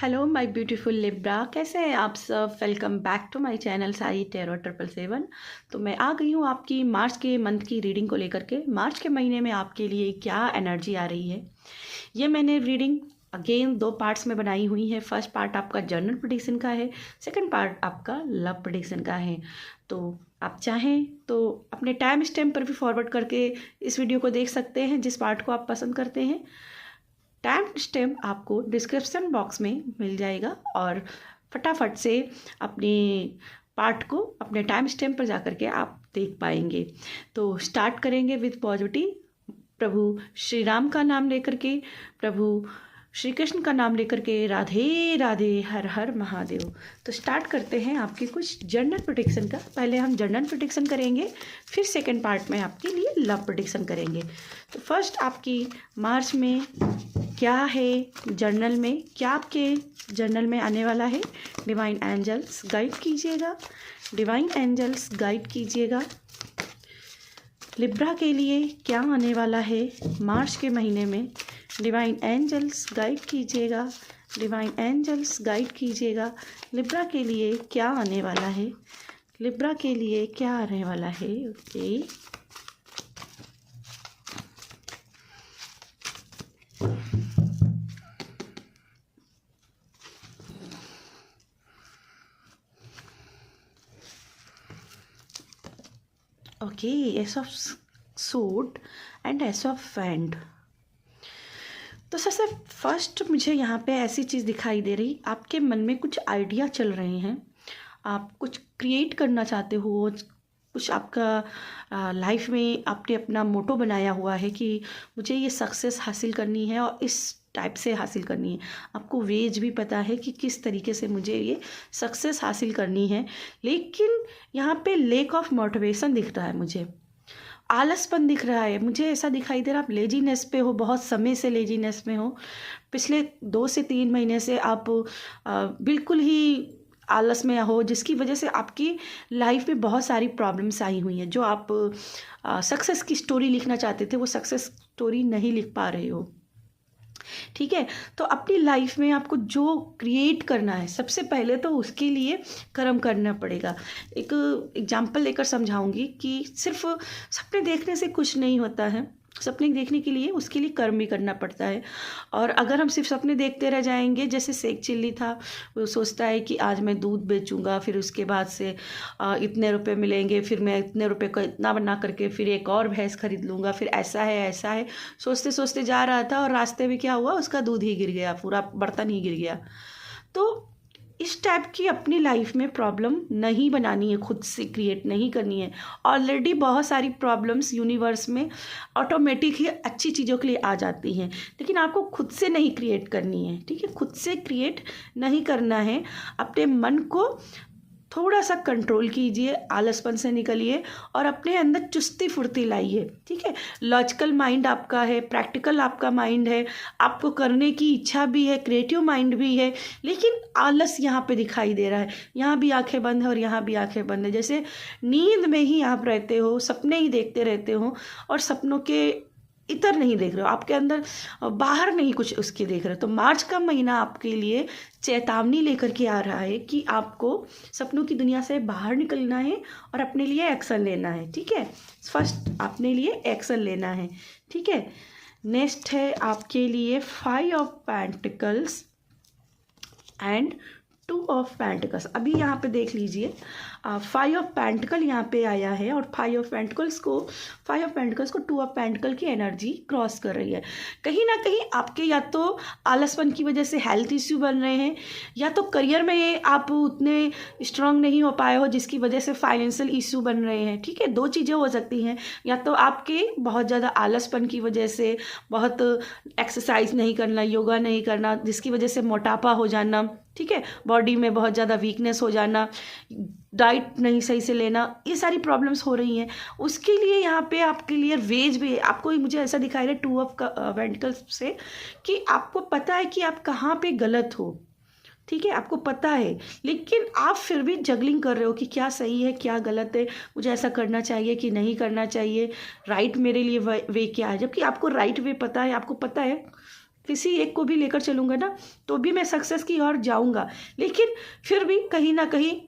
Hello my beautiful Libra, कैसे हैं आप सब। Welcome back to my channel Sai tarot 777। तो मैं आ गई हूँ आपकी मार्च के मंथ की रीडिंग को लेकर के। मार्च के महीने में आपके लिए क्या एनर्जी आ रही है, ये मैंने रीडिंग अगेन 2 पार्ट्स में बनाई हुई है। फर्स्ट पार्ट आपका जनरल प्रेडिक्शन का है, सेकंड पार्ट आपका लव प्रेडिक्शन का है। तो आप चाहें तो अपने टाइम स्टैम्प पर भी फॉरवर्ड करके इस वीडियो को देख सकते हैं, जिस पार्ट को आप पसंद करते हैं। टाइम स्टैम्प आपको डिस्क्रिप्शन बॉक्स में मिल जाएगा और फटाफट से अपने पार्ट को अपने टाइम स्टैम्प पर जा कर के आप देख पाएंगे। तो स्टार्ट करेंगे विद पॉजिटिव। प्रभु श्री राम का नाम लेकर के, प्रभु श्री कृष्ण का नाम लेकर के, राधे राधे, हर हर महादेव। तो स्टार्ट करते हैं आपके कुछ जनरल प्रेडिक्शन का। पहले हम जनरल प्रेडिक्शन करेंगे, फिर सेकंड पार्ट में आपके लिए लव प्रेडिक्शन करेंगे। तो फर्स्ट आपकी मार्च में क्या है, जर्नल में क्या आपके जर्नल में आने वाला है। डिवाइन एंजल्स गाइड कीजिएगा, डिवाइन एंजल्स गाइड कीजिएगा। लिब्रा के लिए क्या आने वाला है मार्च के महीने में, डिवाइन एंजल्स गाइड कीजिएगा, डिवाइन एंजल्स गाइड कीजिएगा। लिब्रा के लिए क्या आने वाला है, लिब्रा के लिए क्या आने वाला है। Okay, okay, S of suit and S of wand. तो सबसे फर्स्ट मुझे यहाँ पे ऐसी चीज़ दिखाई दे रही, आपके मन में कुछ आइडिया चल रहे हैं, आप कुछ क्रिएट करना चाहते हो, कुछ आपका लाइफ में आपने अपना मोटो बनाया हुआ है कि मुझे ये सक्सेस हासिल करनी है और इस टाइप से हासिल करनी है। आपको वेज भी पता है कि किस तरीके से मुझे ये सक्सेस हासिल करनी है, लेकिन यहाँ पे लेक ऑफ मोटिवेशन दिख रहा है, मुझे आलसपन दिख रहा है। मुझे ऐसा दिखाई दे रहा है आप लेजीनेस पे हो, बहुत समय से लेजीनेस में हो। पिछले 2 से 3 महीने से आप बिल्कुल ही आलस में हो, जिसकी वजह से आपकी लाइफ में बहुत सारी प्रॉब्लम्स आई हुई हैं। जो आप सक्सेस की स्टोरी लिखना चाहते थे, वो सक्सेस स्टोरी नहीं लिख पा रहे हो। ठीक है, तो अपनी लाइफ में आपको जो क्रिएट करना है, सबसे पहले तो उसके लिए कर्म करना पड़ेगा। एक एग्जांपल लेकर समझाऊंगी कि सिर्फ सपने देखने से कुछ नहीं होता है। सपने देखने के लिए उसके लिए कर्म भी करना पड़ता है। और अगर हम सिर्फ सपने देखते रह जाएंगे, जैसे शेख चिल्ली था, वो सोचता है कि आज मैं दूध बेचूंगा, फिर उसके बाद से इतने रुपए मिलेंगे, फिर मैं इतने रुपए का इतना बना करके फिर एक और भैंस खरीद लूँगा, फिर ऐसा है ऐसा है, सोचते सोचते जा रहा था और रास्ते में क्या हुआ, उसका दूध ही गिर गया, पूरा बर्तन ही गिर गया। तो इस टाइप की अपनी लाइफ में प्रॉब्लम नहीं बनानी है, खुद से क्रिएट नहीं करनी है। ऑलरेडी बहुत सारी प्रॉब्लम्स यूनिवर्स में ऑटोमेटिक ही अच्छी चीज़ों के लिए आ जाती हैं, लेकिन आपको खुद से नहीं क्रिएट करनी है। ठीक है, खुद से क्रिएट नहीं करना है। अपने मन को थोड़ा सा कंट्रोल कीजिए, आलसपन से निकलिए और अपने अंदर चुस्ती फुर्ती लाइए। ठीक है, लॉजिकल माइंड आपका है, प्रैक्टिकल आपका माइंड है, आपको करने की इच्छा भी है, क्रिएटिव माइंड भी है, लेकिन आलस यहाँ पे दिखाई दे रहा है। यहाँ भी आंखें बंद है और यहाँ भी आंखें बंद है, जैसे नींद में ही आप रहते हो, सपने ही देखते रहते हो और सपनों के इतर नहीं देख रहे हो, आपके अंदर बाहर नहीं कुछ उसके देख रहे हो। तो मार्च का महीना आपके लिए चेतावनी लेकर के आ रहा है कि आपको सपनों की दुनिया से बाहर निकलना है और अपने लिए एक्शन लेना है। ठीक है, फर्स्ट अपने लिए एक्शन लेना है। ठीक है, नेक्स्ट है आपके लिए 5 of pentacles and 2 of pentacles. अभी यहाँ पे देख लीजिए, 5 ऑफ पेंटिकल यहाँ पे आया है और 5 ऑफ पेंटिकल्स को 2 ऑफ पेंटिकल की एनर्जी क्रॉस कर रही है। कहीं ना कहीं आपके या तो आलसपन की वजह से हेल्थ इश्यू बन रहे हैं, या तो करियर में आप उतने स्ट्रांग नहीं हो पाए हो, जिसकी वजह से फाइनेंशियल इश्यू बन रहे हैं। ठीक है, 2 चीज़ें हो सकती हैं, या तो आपके बहुत ज़्यादा आलसपन की वजह से बहुत एक्सरसाइज नहीं करना, योगा नहीं करना, जिसकी वजह से मोटापा हो जाना। ठीक है, बॉडी में बहुत ज़्यादा वीकनेस हो जाना, डाइट नहीं सही से लेना, ये सारी प्रॉब्लम्स हो रही हैं। उसके लिए यहाँ पे आपके लिए वेज भी है। आपको मुझे ऐसा दिखाई दे 2 ऑफ पेंटिकल्स से कि आपको पता है कि आप कहाँ पे गलत हो। ठीक है, आपको पता है, लेकिन आप फिर भी जगलिंग कर रहे हो कि क्या सही है क्या गलत है, मुझे ऐसा करना चाहिए कि नहीं करना चाहिए, राइट मेरे लिए वे क्या है। जबकि आपको राइट वे पता है, आपको पता है किसी एक को भी लेकर चलूँगा ना तो भी मैं सक्सेस की ओर जाऊँगा, लेकिन फिर भी कहीं ना कहीं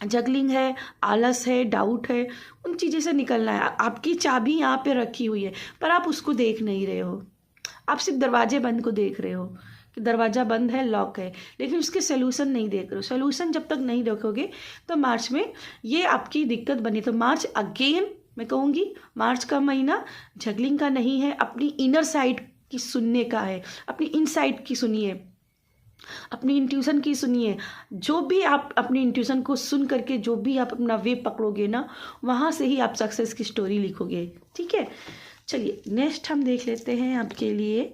जगलिंग है, आलस है, डाउट है, उन चीज़ों से निकलना है। आपकी चाबी यहाँ पे रखी हुई है पर आप उसको देख नहीं रहे हो, आप सिर्फ दरवाजे बंद को देख रहे हो कि दरवाज़ा बंद है, लॉक है, लेकिन उसके सोल्यूशन नहीं देख रहे हो। सोल्यूशन जब तक नहीं देखोगे तो मार्च में ये आपकी दिक्कत बनी। तो मार्च अगेन मैं कहूँगी, मार्च का महीना जगलिंग का नहीं है, अपनी इनर साइड की सुनने का है, अपनी इनसाइड की सुनिए, अपनी इंट्यूशन की सुनिए। जो भी आप अपनी इंट्यूशन को सुन करके जो भी आप अपना वे पकड़ोगे ना, वहाँ से ही आप सक्सेस की स्टोरी लिखोगे। ठीक है, चलिए नेक्स्ट हम देख लेते हैं आपके लिए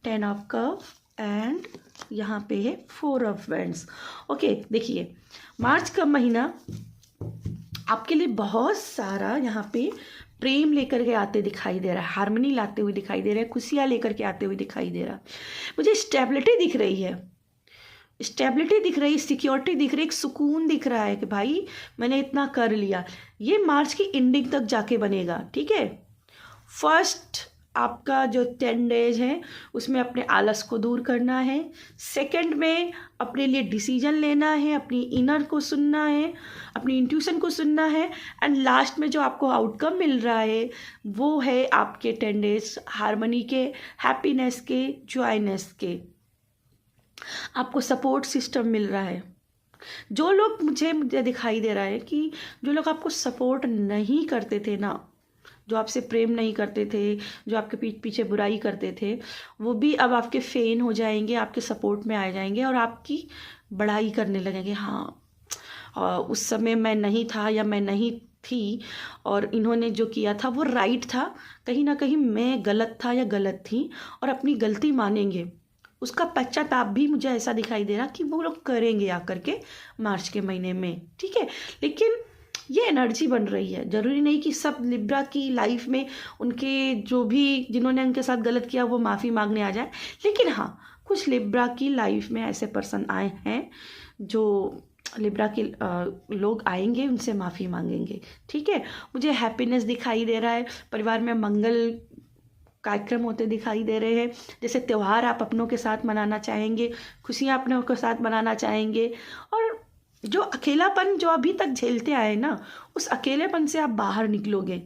10 ऑफ कप एंड यहाँ पे है 4 ऑफ वैंड्स। ओके, देखिए मार्च का महीना आपके लिए बहुत सारा यहाँ पे प्रेम लेकर के आते दिखाई दे रहा है, हार्मनी लाते हुए दिखाई दे रहा है, खुशियाँ लेकर के आते हुए दिखाई दे रहा है। मुझे स्टेबिलिटी दिख रही है, स्टेबिलिटी दिख रही है, सिक्योरिटी दिख रही है, एक सुकून दिख रहा है कि भाई मैंने इतना कर लिया। ये मार्च की एंडिंग तक जाके बनेगा। ठीक है, फर्स्ट आपका जो 10 डेज है उसमें अपने आलस को दूर करना है, सेकंड में अपने लिए डिसीजन लेना है, अपनी इनर को सुनना है, अपनी इंट्यूशन को सुनना है, एंड लास्ट में जो आपको आउटकम मिल रहा है वो है आपके 10 डेज हार्मनी के, हैप्पीनेस के, जॉयनेस के। आपको सपोर्ट सिस्टम मिल रहा है। जो लोग मुझे दिखाई दे रहा है कि जो लोग आपको सपोर्ट नहीं करते थे ना, जो आपसे प्रेम नहीं करते थे, जो आपके पीछे बुराई करते थे, वो भी अब आपके फैन हो जाएंगे, आपके सपोर्ट में आ जाएंगे और आपकी बड़ाई करने लगेंगे। हाँ, उस समय मैं नहीं था या मैं नहीं थी और इन्होंने जो किया था वो राइट था, कहीं ना कहीं मैं गलत था या गलत थी, और अपनी गलती मानेंगे। उसका पश्चाताप भी मुझे ऐसा दिखाई दे रहा कि वो लोग करेंगे आकर के मार्च के महीने में। ठीक है, लेकिन ये एनर्जी बन रही है। ज़रूरी नहीं कि सब लिब्रा की लाइफ में उनके जो भी जिन्होंने उनके साथ गलत किया वो माफ़ी मांगने आ जाए, लेकिन हाँ कुछ लिब्रा की लाइफ में ऐसे पर्सन आए हैं जो लिब्रा के लोग आएंगे, उनसे माफ़ी मांगेंगे। ठीक है, मुझे हैप्पीनेस दिखाई दे रहा है, परिवार में मंगल कार्यक्रम होते दिखाई दे रहे हैं, जैसे त्यौहार आप अपनों के साथ मनाना चाहेंगे, खुशियाँ अपनों के साथ मनाना चाहेंगे, और जो अकेलापन जो अभी तक झेलते आए ना, उस अकेलेपन से आप बाहर निकलोगे,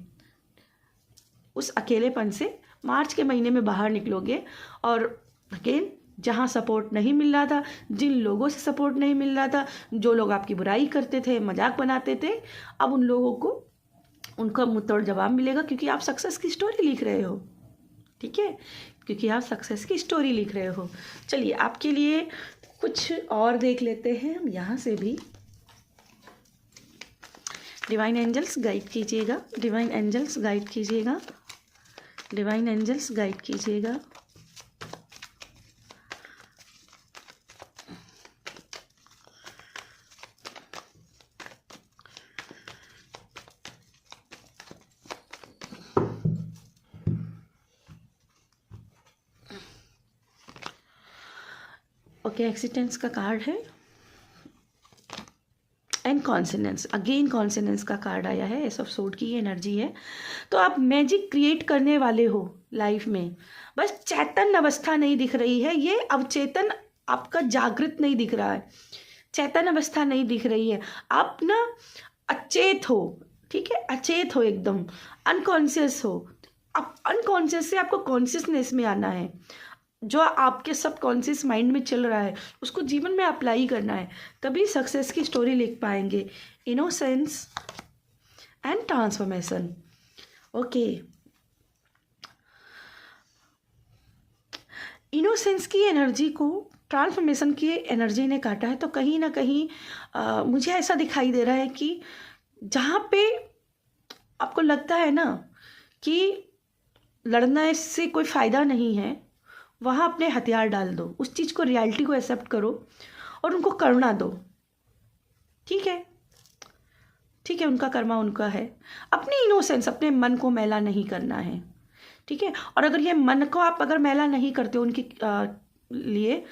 उस अकेलेपन से मार्च के महीने में बाहर निकलोगे। और अगेन जहाँ सपोर्ट नहीं मिल रहा था, जिन लोगों से सपोर्ट नहीं मिल रहा था, जो लोग आपकी बुराई करते थे, मजाक बनाते थे, अब उन लोगों को उनका मुंहतोड़ जवाब मिलेगा, क्योंकि आप सक्सेस की स्टोरी लिख रहे हो। ठीक है, क्योंकि आप सक्सेस की स्टोरी लिख रहे हो। चलिए आपके लिए कुछ और देख लेते हैं हम यहाँ से भी। डिवाइन एंजल्स गाइड कीजिएगा, डिवाइन एंजल्स गाइड कीजिएगा, डिवाइन एंजल्स गाइड कीजिएगा। ओके, एक्सिटेंस का कार्ड है एंड कॉन्सिनेंस, अगेन कॉन्सिनेंस का कार्ड आया है। एस ऑफ सोर्ड की एनर्जी है। तो आप मैजिक क्रिएट करने वाले हो लाइफ में, बस चैतन्य अवस्था नहीं दिख रही है, ये अवचेतन आपका जागृत नहीं दिख रहा है, चैतन्य अवस्था नहीं दिख रही है, आप ना अचेत हो। ठीक है, अचेत हो, एकदम अनकॉन्शियस हो। आप अनकॉन्शियस से आपको कॉन्शियसनेस में आना है, जो आपके सबकॉन्शियस माइंड में चल रहा है उसको जीवन में अप्लाई करना है, तभी सक्सेस की स्टोरी लिख पाएंगे। Innocence and transformation. Okay, innocence की एनर्जी को ट्रांसफॉर्मेशन की एनर्जी ने काटा है, तो कहीं ना कहीं मुझे ऐसा दिखाई दे रहा है कि जहाँ पे आपको लगता है ना कि लड़ना से कोई फ़ायदा नहीं है, वहाँ अपने हथियार डाल दो, उस चीज़ को, रियलिटी को एक्सेप्ट करो और उनको करना दो। ठीक है, ठीक है, उनका कर्मा उनका है। अपनी इनोसेंस, अपने मन को मैला नहीं करना है। ठीक है, और अगर ये मन को आप अगर मैला नहीं करते हो उनके लिए,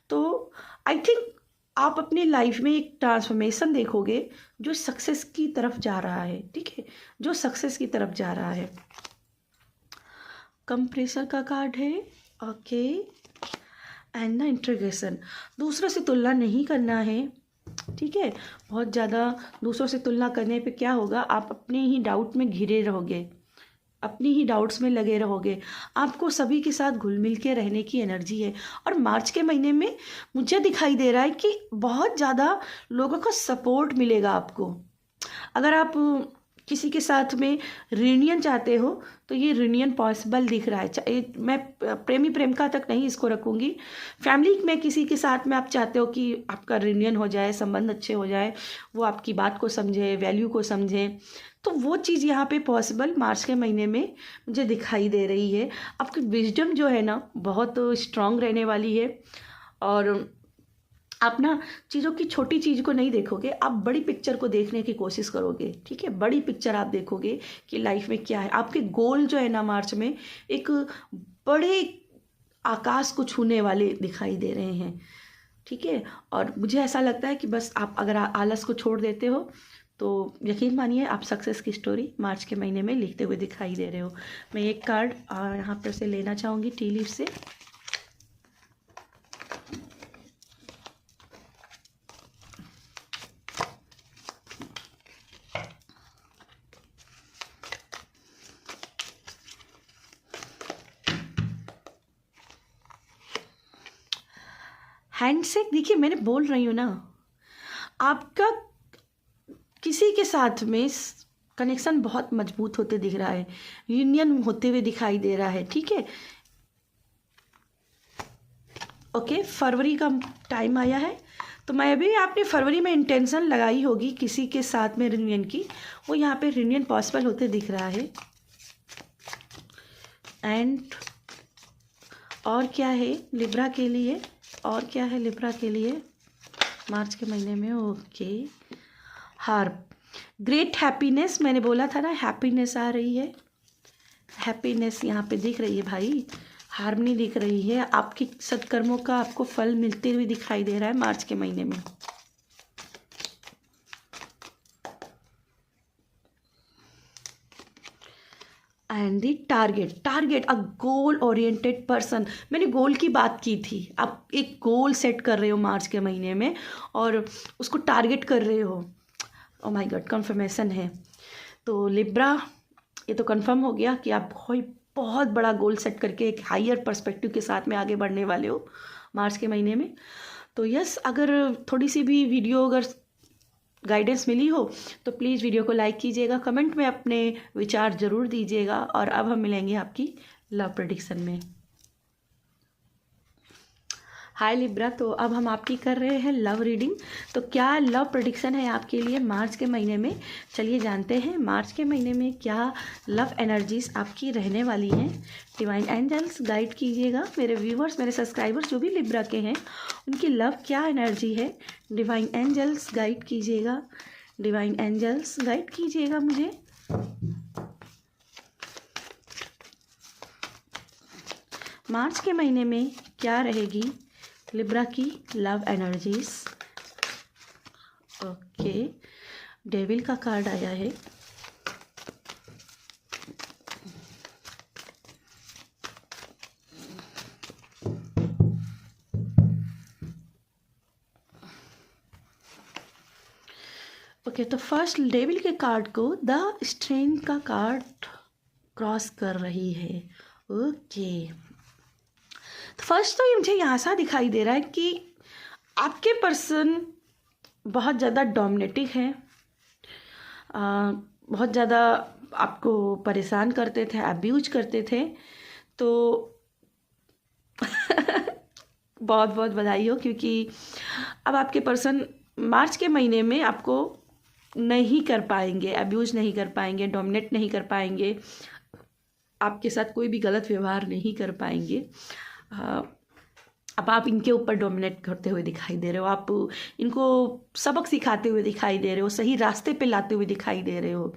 तो आई थिंक आप अपनी लाइफ में एक ट्रांसफॉर्मेशन देखोगे जो सक्सेस की तरफ जा रहा है। ठीक है, जो सक्सेस की तरफ जा रहा है। कम प्रेशर का कार्ड है। ओके, एंड द इंट्रीगेशन, दूसरों से तुलना नहीं करना है, ठीक है। बहुत ज़्यादा दूसरों से तुलना करने पे क्या होगा, आप अपने ही डाउट में घिरे रहोगे, अपनी ही डाउट्स में लगे रहोगे। आपको सभी के साथ घुल मिल के रहने की एनर्जी है। और मार्च के महीने में मुझे दिखाई दे रहा है कि बहुत ज़्यादा लोगों का सपोर्ट मिलेगा आपको। अगर आप किसी के साथ में रियूनियन चाहते हो तो ये रियूनियन पॉसिबल दिख रहा है। मैं प्रेमी प्रेमिका तक नहीं इसको रखूँगी, फैमिली में किसी के साथ में आप चाहते हो कि आपका रियूनियन हो जाए, संबंध अच्छे हो जाए, वो आपकी बात को समझे, वैल्यू को समझे, तो वो चीज़ यहाँ पे पॉसिबल मार्च के महीने में मुझे दिखाई दे रही है। आपकी विजडम जो है ना बहुत स्ट्रांग रहने वाली है। और आप ना चीज़ों की छोटी चीज़ को नहीं देखोगे, आप बड़ी पिक्चर को देखने की कोशिश करोगे, ठीक है। बड़ी पिक्चर आप देखोगे कि लाइफ में क्या है। आपके गोल जो है ना मार्च में एक बड़े आकाश को छूने वाले दिखाई दे रहे हैं, ठीक है। और मुझे ऐसा लगता है कि बस आप अगर आलस को छोड़ देते हो तो यकीन मानिए आप सक्सेस की स्टोरी मार्च के महीने में लिखते हुए दिखाई दे रहे हो। मैं एक कार्ड यहाँ पर से लेना चाहूँगी टी लीफ से। हैंडशेक, देखिए मैंने बोल रही हूँ ना, आपका किसी के साथ में कनेक्शन बहुत मजबूत होते दिख रहा है, यूनियन होते हुए दिखाई दे रहा है, ठीक है। ओके, फरवरी का टाइम आया है तो मैं भी, आपने फरवरी में इंटेंशन लगाई होगी किसी के साथ में रियूनियन की, वो यहाँ पे रियूनियन पॉसिबल होते दिख रहा है। एंड और क्या है लिब्रा के लिए, और क्या है लिब्रा के लिए मार्च के महीने में? ओके, हार्प, ग्रेट हैप्पीनेस, मैंने बोला था ना हैप्पीनेस आ रही है, हैप्पीनेस यहाँ पे दिख रही है भाई, हार्मनी दिख रही है, आपकी सत्कर्मों का आपको फल मिलते हुए दिखाई दे रहा है मार्च के महीने में। And the target, target a goal oriented person, मैंने गोल की बात की थी। आप एक गोल सेट कर रहे हो मार्च के महीने में और उसको टारगेट कर रहे हो। ओ माय गॉड, कंफर्मेशन है। तो लिब्रा, ये तो कंफर्म हो गया कि आप बहुत बड़ा गोल सेट करके एक हायर पर्सपेक्टिव के साथ में आगे बढ़ने वाले हो मार्च के महीने में। तो यस, अगर थोड़ी सी भी वीडियो अगर गाइडेंस मिली हो तो प्लीज़ वीडियो को लाइक कीजिएगा, कमेंट में अपने विचार ज़रूर दीजिएगा। और अब हम मिलेंगे आपकी लव प्रेडिक्शन में। हाय लिब्रा, तो अब हम आपकी कर रहे हैं लव रीडिंग। तो क्या लव प्रेडिक्शन है आपके लिए मार्च के महीने में, चलिए जानते हैं मार्च के महीने में क्या लव एनर्जीज आपकी रहने वाली हैं। डिवाइन एंजल्स गाइड कीजिएगा मेरे व्यूवर्स, मेरे सब्सक्राइबर्स जो भी लिब्रा के हैं, उनकी लव क्या एनर्जी है। डिवाइन एंजल्स गाइड कीजिएगा, डिवाइन एंजल्स गाइड कीजिएगा मुझे। मार्च के महीने में क्या रहेगी लिब्रा की लव एनर्जीज। ओके, डेविल का कार्ड आया है। ओके, तो फर्स्ट डेविल के कार्ड को द स्ट्रेंथ का कार्ड क्रॉस कर रही है। ओके, तो फर्स्ट तो ये मुझे यहाँ सा दिखाई दे रहा है कि आपके पर्सन बहुत ज़्यादा डोमिनेटिंग है, बहुत ज़्यादा आपको परेशान करते थे, अब्यूज करते थे। तो बहुत बहुत बधाई हो, क्योंकि अब आपके पर्सन मार्च के महीने में आपको नहीं कर पाएंगे, अब्यूज नहीं कर पाएंगे, डोमिनेट नहीं कर पाएंगे, आपके साथ कोई भी गलत व्यवहार नहीं कर पाएंगे। अब आप इनके ऊपर डोमिनेट करते हुए दिखाई दे रहे हो, आप इनको सबक सिखाते हुए दिखाई दे रहे हो, सही रास्ते पे लाते हुए दिखाई दे रहे हो,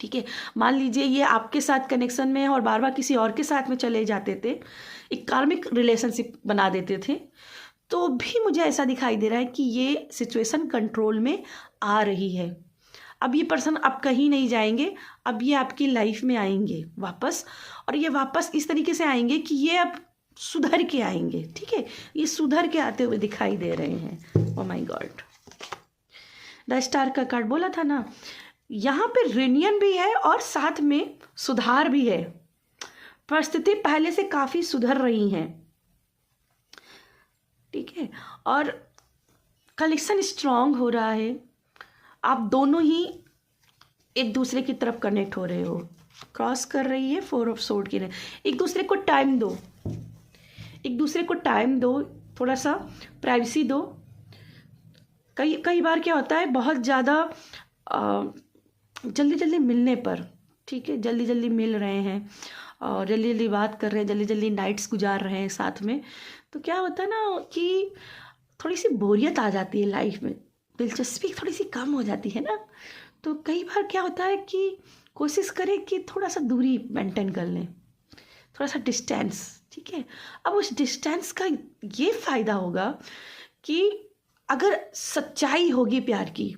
ठीक है। मान लीजिए ये आपके साथ कनेक्शन में है और बार बार किसी और के साथ में चले जाते थे, एक कार्मिक रिलेशनशिप बना देते थे, तो भी मुझे ऐसा दिखाई दे रहा है कि ये सिचुएशन कंट्रोल में आ रही है। अब ये पर्सन अब कहीं नहीं जाएंगे, अब ये आपकी लाइफ में आएंगे वापस, और ये वापस इस तरीके से आएंगे कि ये अब सुधर के आएंगे, ठीक है, ये सुधर के आते हुए दिखाई दे रहे हैं। Oh my God, the star का कार्ड बोला था ना, यहाँ पे रियूनियन भी है और साथ में सुधार भी है। परिस्थिति पहले से काफ़ी सुधर रही हैं, ठीक है, और कनेक्शन स्ट्रांग हो रहा है। आप दोनों ही एक दूसरे की तरफ कनेक्ट हो रहे हो। क्रॉस कर रही है 4 ऑफ सोर्ड की, एक दूसरे को टाइम दो, एक दूसरे को टाइम दो, थोड़ा सा प्राइवेसी दो। कई बार क्या होता है, बहुत ज़्यादा जल्दी जल्दी मिलने पर, ठीक है, जल्दी जल्दी मिल रहे हैं और जल्दी जल्दी बात कर रहे हैं, जल्दी जल्दी नाइट्स गुजार रहे हैं साथ में, तो क्या होता है ना कि थोड़ी सी बोरियत आ जाती है लाइफ में, दिलचस्पी थोड़ी सी कम हो जाती है ना। तो कई बार क्या होता है कि कोशिश करें कि थोड़ा सा दूरी मेंटेन कर लें, थोड़ा सा डिस्टेंस, ठीक है। अब उस डिस्टेंस का ये फ़ायदा होगा कि अगर सच्चाई होगी प्यार की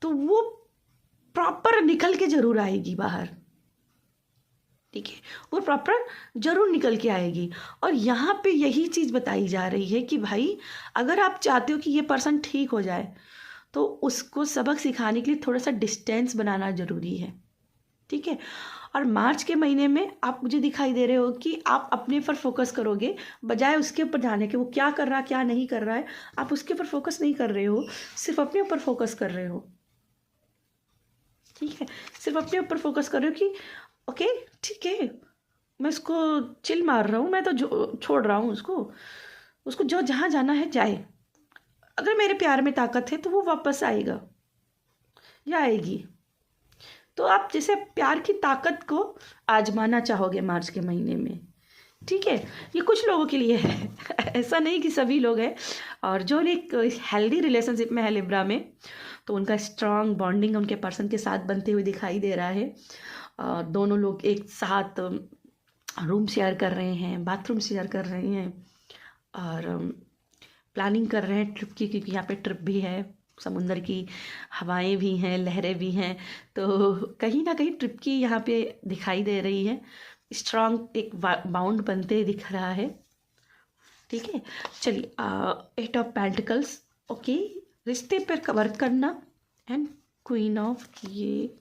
तो वो प्रॉपर निकल के ज़रूर आएगी बाहर, ठीक है, वो प्रॉपर ज़रूर निकल के आएगी। और यहाँ पे यही चीज़ बताई जा रही है कि भाई अगर आप चाहते हो कि ये पर्सन ठीक हो जाए तो उसको सबक सिखाने के लिए थोड़ा सा डिस्टेंस बनाना ज़रूरी है, ठीक है। और मार्च के महीने में आप मुझे दिखाई दे रहे हो कि आप अपने पर फोकस करोगे, बजाय उसके ऊपर जाने के वो क्या कर रहा क्या नहीं कर रहा है, आप उसके ऊपर फोकस नहीं कर रहे हो, सिर्फ अपने ऊपर फोकस कर रहे हो, ठीक है, सिर्फ अपने ऊपर फोकस कर रहे हो कि ओके ठीक है, मैं इसको चिल मार रहा हूँ, मैं तो छोड़ रहा हूँ उसको जो जहाँ जाना है जाए, अगर मेरे प्यार में ताकत है तो वो वापस आएगा या आएगी। तो आप जैसे प्यार की ताकत को आजमाना चाहोगे मार्च के महीने में, ठीक है। ये कुछ लोगों के लिए है ऐसा नहीं कि सभी लोग हैं। और जो एक हेल्दी रिलेशनशिप में है लिब्रा में, तो उनका स्ट्रांग बॉन्डिंग उनके पर्सन के साथ बनते हुए दिखाई दे रहा है। दोनों लोग एक साथ रूम शेयर कर रहे हैं, बाथरूम शेयर कर रहे हैं और प्लानिंग कर रहे हैं ट्रिप की, क्योंकि यहाँ पे ट्रिप भी है, समुंदर की हवाएं भी हैं, लहरें भी हैं, तो कहीं ना कहीं ट्रिप की यहाँ पे दिखाई दे रही है। स्ट्रांग एक बाउंड बनते दिख रहा है, ठीक है। चलिए 8 ऑफ पेंटिकल्स, ओके, रिश्ते पर वर्क करना एंड क्वीन ऑफ, ये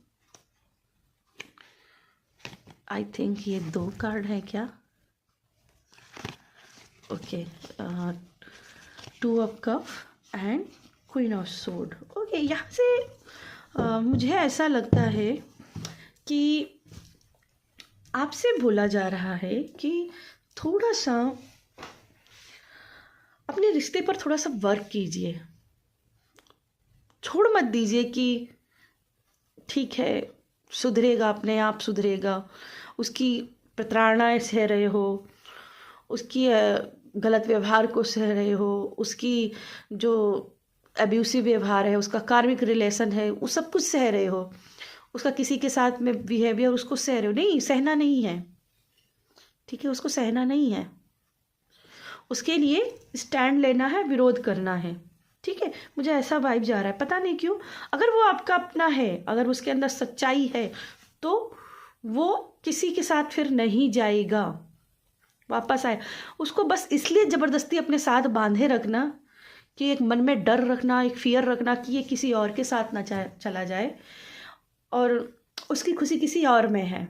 आई थिंक ये 2 कार्ड है क्या, okay, 2 of cup and queen of sword, okay. यहाँ से मुझे ऐसा लगता है कि आपसे बोला जा रहा है कि थोड़ा सा अपने रिश्ते पर थोड़ा सा वर्क कीजिए, छोड़ मत दीजिए कि ठीक है सुधरेगा, अपने आप सुधरेगा, उसकी प्रताड़नाएं सह रहे हो, उसकी गलत व्यवहार को सह रहे हो, उसकी जो एब्यूसिव व्यवहार है, उसका कार्मिक रिलेशन है, वो सब कुछ सह रहे हो, उसका किसी के साथ में बिहेवियर उसको सह रहे हो, नहीं सहना नहीं है, ठीक है, उसको सहना नहीं है, उसके लिए स्टैंड लेना है, विरोध करना है, ठीक है। मुझे ऐसा वाइब जा रहा है, पता नहीं क्यों। अगर वो आपका अपना है, अगर उसके अंदर सच्चाई है, तो वो किसी के साथ फिर नहीं जाएगा, वापस आए। उसको बस इसलिए ज़बरदस्ती अपने साथ बांधे रखना कि एक मन में डर रखना, एक फियर रखना कि ये किसी और के साथ ना चला जाए और उसकी खुशी किसी और में है,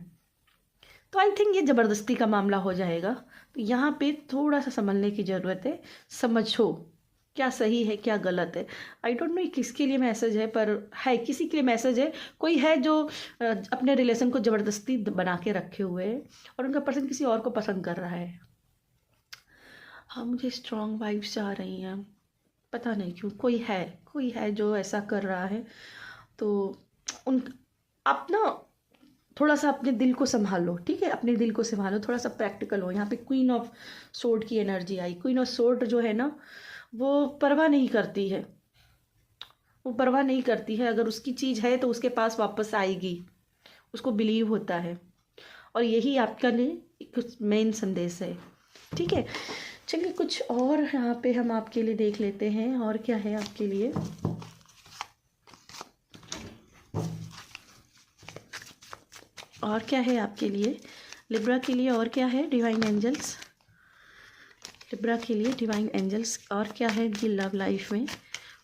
तो आई थिंक ये ज़बरदस्ती का मामला हो जाएगा। तो यहाँ पे थोड़ा सा संभलने की ज़रूरत है, समझो क्या सही है क्या गलत है। आई डोंट नो किसके लिए मैसेज है, पर है किसी के लिए मैसेज है। कोई है जो अपने रिलेशन को ज़बरदस्ती बना के रखे हुए है और उनका पर्सन किसी और को पसंद कर रहा है। हाँ, मुझे स्ट्रॉन्ग वाइब्स आ रही हैं, पता नहीं क्यों। कोई है जो ऐसा कर रहा है। तो उन आप ना थोड़ा सा अपने दिल को संभालो, ठीक है, अपने दिल को संभालो, थोड़ा सा प्रैक्टिकल हो। यहाँ पे क्वीन ऑफ सोर्ड की energy I. Queen of sword जो है ना, वो परवाह नहीं करती है, वो परवाह नहीं करती है। अगर उसकी चीज़ है तो उसके पास वापस आएगी, उसको बिलीव होता है। और यही आपका लिए कुछ मेन संदेश है, ठीक है। चलिए कुछ और यहाँ पे हम आपके लिए देख लेते हैं, और क्या है आपके लिए। और क्या है आपके लिए लिब्रा के लिए, और क्या है डिवाइन एंजल्स। लिब्रा के लिए डिवाइन एंजल्स और क्या है उनकी लव लाइफ में,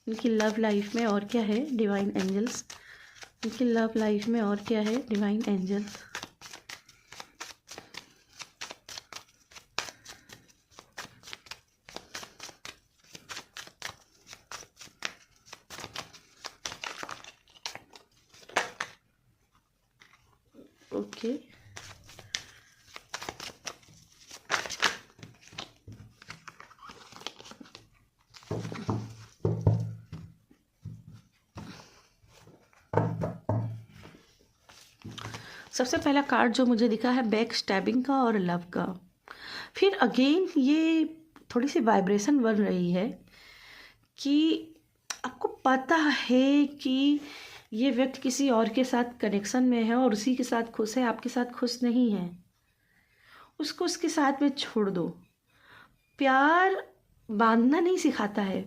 उनकी लव लाइफ में और क्या है डिवाइन एंजल्स, उनकी लव लाइफ में और क्या है डिवाइन एंजल्स। ओके सबसे पहला कार्ड जो मुझे दिखा है बैक स्टैबिंग का और लव का। फिर अगेन ये थोड़ी सी वाइब्रेशन बन रही है कि आपको पता है कि ये व्यक्ति किसी और के साथ कनेक्शन में है और उसी के साथ खुश है, आपके साथ खुश नहीं है। उसको उसके साथ में छोड़ दो। प्यार बांधना नहीं सिखाता है,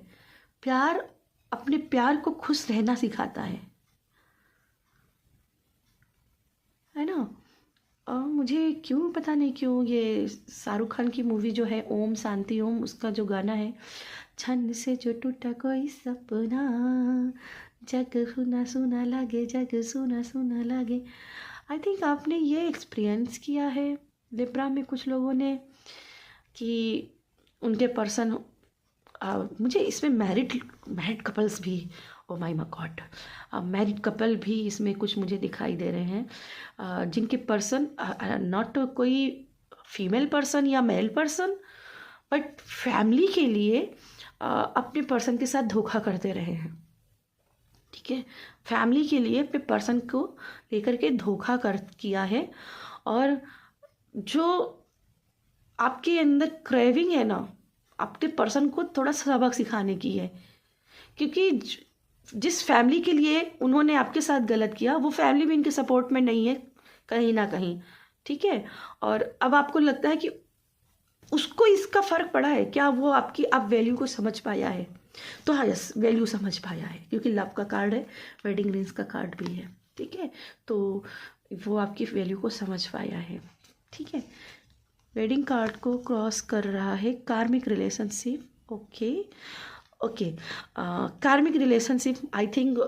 प्यार अपने प्यार को खुश रहना सिखाता है ना। और मुझे क्यों पता नहीं क्यों ये शाहरुख खान की मूवी जो है ओम शांति ओम, उसका जो गाना है छन से जो टूटा कोई सपना, जग सुना सुना लागे, जग सुना सुना लागे। आई थिंक आपने ये एक्सपीरियंस किया है लिब्रा में कुछ लोगों ने कि उनके पर्सन मुझे इसमें मैरिड कपल्स भी, oh my God, married couple भी इसमें कुछ मुझे दिखाई दे रहे हैं जिनके पर्सन नॉट कोई फीमेल पर्सन या मेल पर्सन बट फैमिली के लिए अपने पर्सन के साथ धोखा करते रहे हैं। ठीक है, फैमिली के लिए अपने पर्सन को लेकर के धोखा किया है। और जो आपके अंदर क्रेविंग है ना, अपने पर्सन को थोड़ा सबक सिखाने की है, क्योंकि जिस फैमिली के लिए उन्होंने आपके साथ गलत किया वो फैमिली भी इनके सपोर्ट में नहीं है कहीं ना कहीं। ठीक है, और अब आपको लगता है कि उसको इसका फ़र्क पड़ा है क्या, वो आपकी अब वैल्यू को समझ पाया है। तो हाँ यस, वैल्यू समझ पाया है क्योंकि लव का कार्ड है, वेडिंग रिंग्स का कार्ड भी है। ठीक है, तो वो आपकी वैल्यू को समझ पाया है। ठीक है, वेडिंग कार्ड को क्रॉस कर रहा है कार्मिक रिलेशनशिप। ओके कार्मिक रिलेशनशिप आई थिंक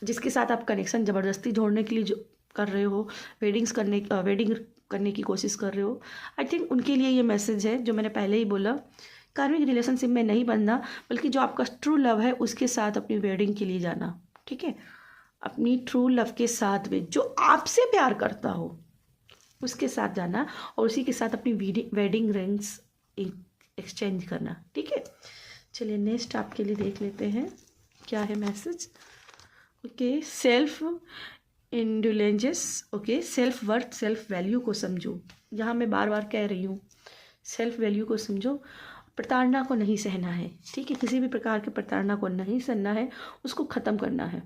जिसके साथ आप कनेक्शन ज़बरदस्ती जोड़ने के लिए जो कर रहे हो, वेडिंग करने की कोशिश कर रहे हो, आई थिंक उनके लिए ये मैसेज है जो मैंने पहले ही बोला। कार्मिक रिलेशनशिप में नहीं बनना, बल्कि जो आपका ट्रू लव है उसके साथ अपनी वेडिंग के लिए जाना। ठीक है, अपनी ट्रू लव के साथ में जो आपसे प्यार करता हो उसके साथ जाना और उसी के साथ अपनी वेडिंग रिंग्स एक्सचेंज करना। ठीक है, चलिए नेक्स्ट आपके लिए देख लेते हैं क्या है message. Okay, self indulgences. Okay, self worth self value को समझो। यहाँ मैं बार बार कह रही हूँ, सेल्फ वैल्यू को समझो। प्रताड़ना को नहीं सहना है। ठीक है, किसी भी प्रकार की प्रताड़ना को नहीं सहना है, उसको ख़त्म करना है,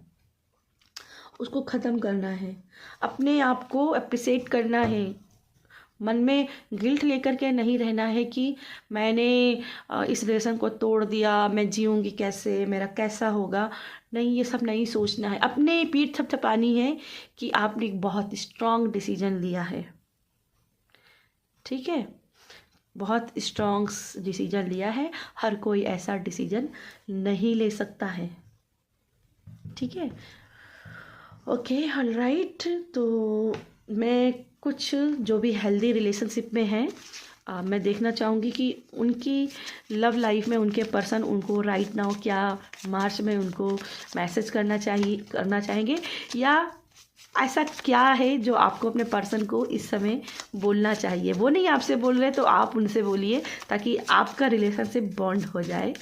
उसको ख़त्म करना है। अपने आप को अप्रिशिएट करना है, मन में गिल्ट लेकर के नहीं रहना है कि मैंने इस रिलेशन को तोड़ दिया, मैं जीऊँगी कैसे, मेरा कैसा होगा। नहीं, ये सब नहीं सोचना है। अपने पीठ थपथपानी है कि आपने एक बहुत स्ट्रॉन्ग डिसीजन लिया है। ठीक है, बहुत स्ट्रॉन्ग डिसीजन लिया है। हर कोई ऐसा डिसीजन नहीं ले सकता है। ठीक है, ओके ऑलराइट। तो मैं कुछ जो भी हेल्दी रिलेशनशिप में हैं मैं देखना चाहूँगी कि उनकी लव लाइफ में उनके पर्सन उनको राइट नाउ क्या मार्च में उनको मैसेज करना चाहेंगे, या ऐसा क्या है जो आपको अपने पर्सन को इस समय बोलना चाहिए। वो नहीं आपसे बोल रहे तो आप उनसे बोलिए, ताकि आपका रिलेशनशिप बॉन्ड हो जाए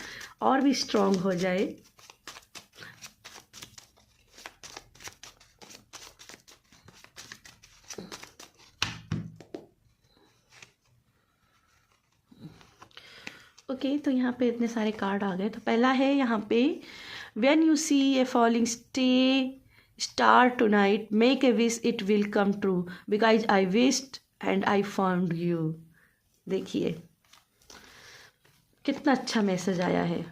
और भी स्ट्रॉन्ग हो जाए। ओके, तो यहाँ पे इतने सारे कार्ड आ गए। तो पहला है यहाँ पे, when you see a falling star tonight make a wish it will come true because I wished and I found you. देखिए कितना अच्छा मैसेज आया है।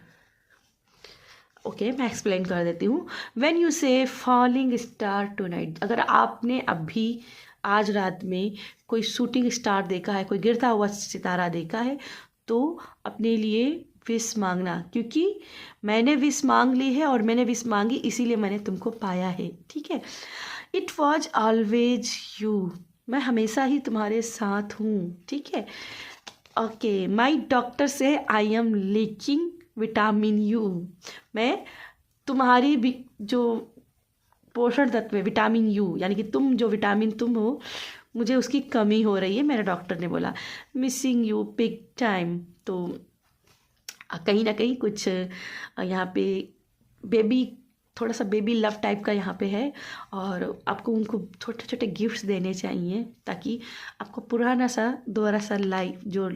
ओके, मैं एक्सप्लेन कर देती हूँ। व्हेन यू से फॉलिंग स्टार टुनाइट, अगर आपने अभी आज रात में कोई शूटिंग स्टार देखा है, कोई गिरता हुआ सितारा देखा है, तो अपने लिए विश मांगना, क्योंकि मैंने विश मांग ली है और मैंने विश मांगी इसीलिए मैंने तुमको पाया है, ठीक है। इट वॉज ऑलवेज यू, मैं हमेशा ही तुम्हारे साथ हूँ, ठीक है। ओके, माई डॉक्टर से I am leaking vitamin you, मैं तुम्हारी जो पोषण तत्व है विटामिन यू, यानी कि तुम जो विटामिन तुम हो, मुझे उसकी कमी हो रही है, मेरे डॉक्टर ने बोला। मिसिंग यू बिग टाइम, तो कहीं ना कहीं कुछ यहाँ पे बेबी, थोड़ा सा बेबी लव टाइप का यहाँ पे है, और आपको उनको छोटे छोटे गिफ्ट्स देने चाहिए ताकि आपको पुराना सा दोबारा सा लाइफ, जो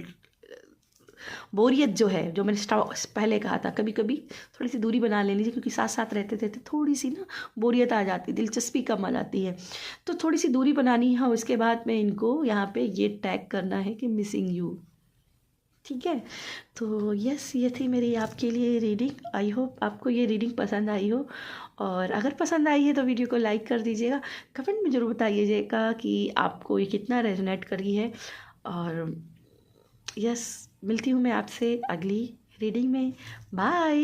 बोरियत जो है, जो मैंने पहले कहा था, कभी कभी थोड़ी सी दूरी बना लेनी चाहिए, क्योंकि साथ साथ रहते रहते थोड़ी सी ना बोरियत आ जाती है, दिलचस्पी कम आ जाती है, तो थोड़ी सी दूरी बनानी है। उसके बाद में इनको यहाँ पे ये टैग करना है कि मिसिंग यू, ठीक है। तो यस, ये थी मेरी आपके लिए रीडिंग। आई होप आपको ये रीडिंग पसंद आई हो, और अगर पसंद आई है तो वीडियो को लाइक कर दीजिएगा, कमेंट में ज़रूर बताइएगा कि आपको ये कितना रेजोनेट करी है। और यस, मिलती हूँ मैं आपसे अगली रीडिंग में। बाय।